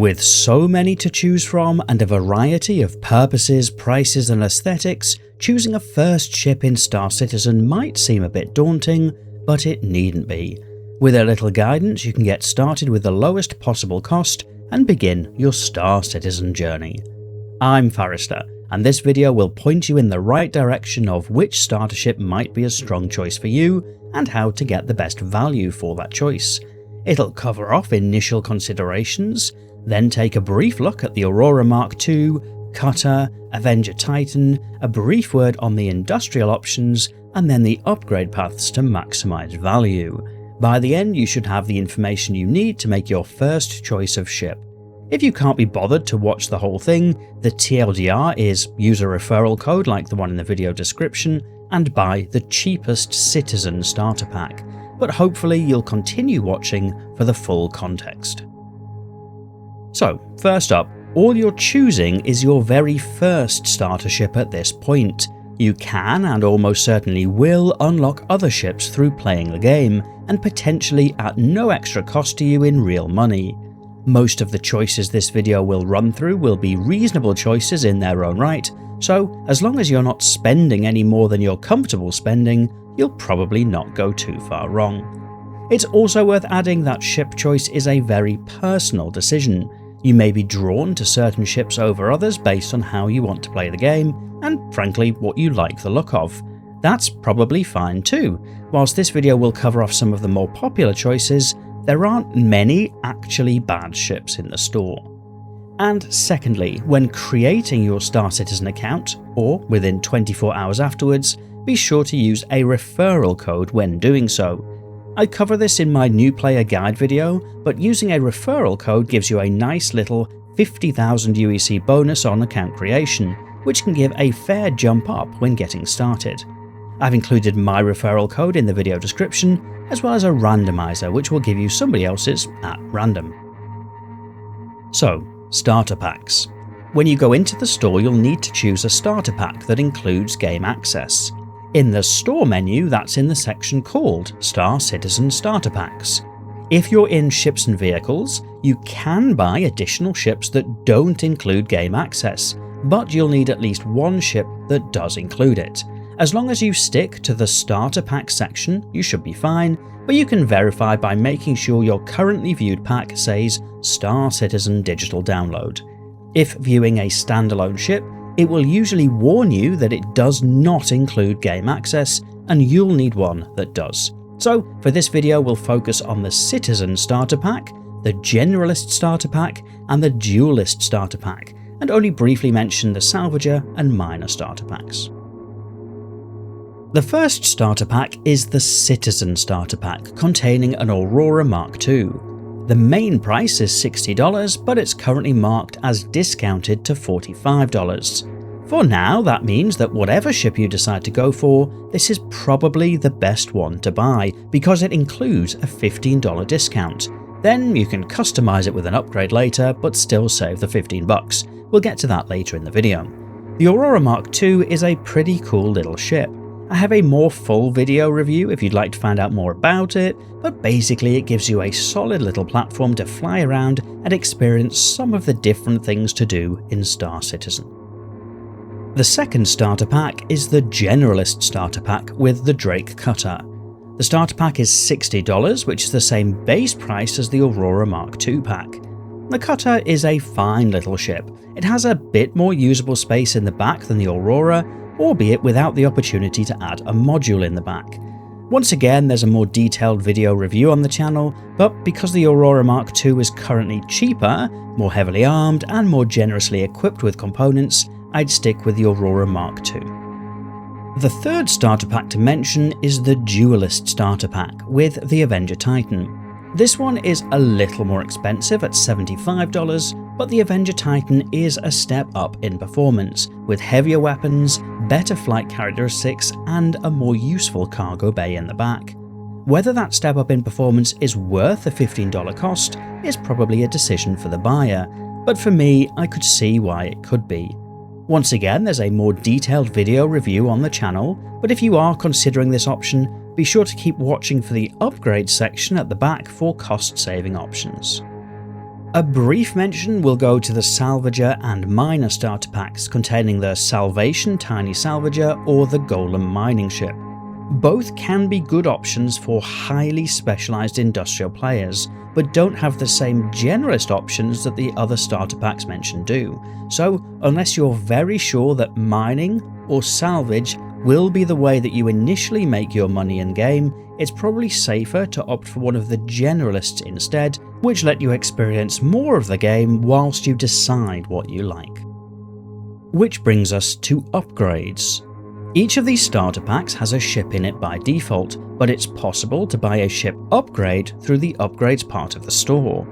With so many to choose from and a variety of purposes, prices and aesthetics, choosing a first ship in Star Citizen might seem a bit daunting, but it needn't be. With a little guidance, you can get started with the lowest possible cost and begin your Star Citizen journey. I'm Forrester, and this video will point you in the right direction of which starter ship might be a strong choice for you and how to get the best value for that choice. It'll cover off initial considerations, then take a brief look at the Aurora Mk II, Cutter, Avenger Titan, a brief word on the industrial options, and then the upgrade paths to maximize value. By the end, you should have the information you need to make your first choice of ship. If you can't be bothered to watch the whole thing, the TLDR is use a referral code like the one in the video description and buy the cheapest Citizen starter pack, but hopefully you'll continue watching for the full context. So, first up, all you're choosing is your very first starter ship at this point. You can and almost certainly will unlock other ships through playing the game, and potentially at no extra cost to you in real money. Most of the choices this video will run through will be reasonable choices in their own right, so as long as you're not spending any more than you're comfortable spending, you'll probably not go too far wrong. It's also worth adding that ship choice is a very personal decision. You may be drawn to certain ships over others based on how you want to play the game, and frankly what you like the look of. That's probably fine too. Whilst this video will cover off some of the more popular choices, there aren't many actually bad ships in the store. And secondly, when creating your Star Citizen account, or within 24 hours afterwards, be sure to use a referral code when doing so. I cover this in my new player guide video, but using a referral code gives you a nice little 50,000 UEC bonus on account creation, which can give a fair jump up when getting started. I've included my referral code in the video description, as well as a randomizer which will give you somebody else's at random. So, starter packs. When you go into the store, you'll need to choose a starter pack that includes game access. In the store menu, that's in the section called Star Citizen Starter Packs. If you're in Ships and Vehicles, you can buy additional ships that don't include game access, but you'll need at least one ship that does include it. As long as you stick to the starter pack section, you should be fine, but you can verify by making sure your currently viewed pack says Star Citizen Digital Download. If viewing a standalone ship, it will usually warn you that it does not include game access, and you'll need one that does. So for this video we'll focus on the Citizen Starter Pack, the Generalist Starter Pack, and the Duelist Starter Pack, and only briefly mention the Salvager and Minor Starter Packs. The first starter pack is the Citizen Starter Pack, containing an Aurora Mk II. The main price is $60, but it's currently marked as discounted to $45. For now, that means that whatever ship you decide to go for, this is probably the best one to buy, because it includes a $15 discount. Then you can customize it with an upgrade later, but still save the $15. We'll get to that later in the video. The Aurora Mk II is a pretty cool little ship. I have a more full video review if you'd like to find out more about it, but basically it gives you a solid little platform to fly around and experience some of the different things to do in Star Citizen. The second starter pack is the Generalist Starter Pack with the Drake Cutter. The starter pack is $60, which is the same base price as the Aurora Mk II pack. The Cutter is a fine little ship. It has a bit more usable space in the back than the Aurora, albeit without the opportunity to add a module in the back. Once again, there's a more detailed video review on the channel, but because the Aurora Mk II is currently cheaper, more heavily armed, and more generously equipped with components, I'd stick with the Aurora Mk II. The third starter pack to mention is the Duelist Starter Pack with the Avenger Titan. This one is a little more expensive at $75, but the Avenger Titan is a step up in performance, with heavier weapons, better flight characteristics, and a more useful cargo bay in the back. Whether that step up in performance is worth the $15 cost is probably a decision for the buyer, but for me, I could see why it could be. Once again, there's a more detailed video review on the channel, but if you are considering this option, be sure to keep watching for the upgrade section at the back for cost-saving options. A brief mention will go to the Salvager and Miner starter packs containing the Salvation Tiny Salvager or the Golem mining ship. Both can be good options for highly specialised industrial players, but don't have the same generalist options that the other starter packs mentioned do, so unless you're very sure that mining or salvage will be the way that you initially make your money in game, it's probably safer to opt for one of the generalists instead, which let you experience more of the game whilst you decide what you like. Which brings us to upgrades. Each of these starter packs has a ship in it by default, but it's possible to buy a ship upgrade through the upgrades part of the store.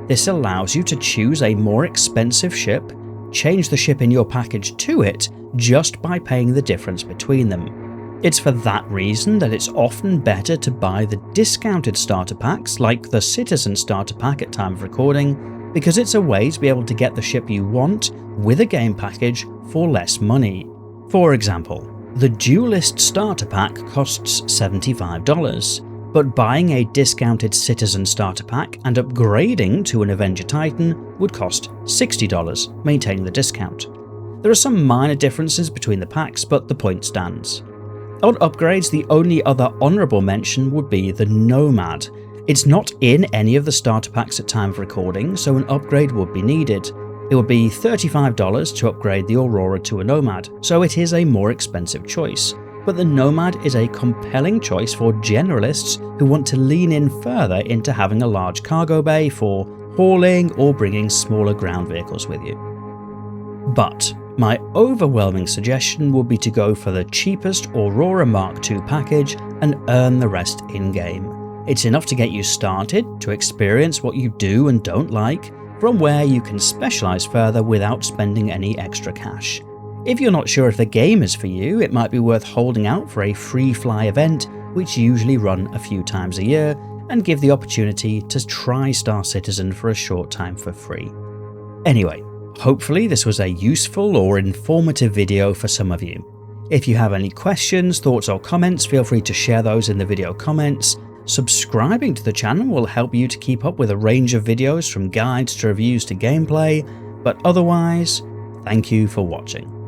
This allows you to choose a more expensive ship, change the ship in your package to it just by paying the difference between them. It's for that reason that it's often better to buy the discounted starter packs like the Citizen starter pack at time of recording, because it's a way to be able to get the ship you want with a game package for less money. For example, the Duelist starter pack costs $75, but buying a discounted Citizen starter pack and upgrading to an Avenger Titan would cost $60, maintaining the discount. There are some minor differences between the packs, but the point stands. On upgrades, the only other honourable mention would be the Nomad. It's not in any of the starter packs at time of recording, so an upgrade would be needed. It would be $35 to upgrade the Aurora to a Nomad, so it is a more expensive choice. But the Nomad is a compelling choice for generalists who want to lean in further into having a large cargo bay for hauling or bringing smaller ground vehicles with you. But my overwhelming suggestion would be to go for the cheapest Aurora Mk II package and earn the rest in-game. It's enough to get you started, to experience what you do and don't like, from where you can specialise further without spending any extra cash. If you're not sure if the game is for you, it might be worth holding out for a free fly event, which usually run a few times a year, and give the opportunity to try Star Citizen for a short time for free. Anyway, hopefully this was a useful or informative video for some of you. If you have any questions, thoughts or comments, feel free to share those in the video comments. Subscribing to the channel will help you to keep up with a range of videos from guides to reviews to gameplay, but otherwise, thank you for watching.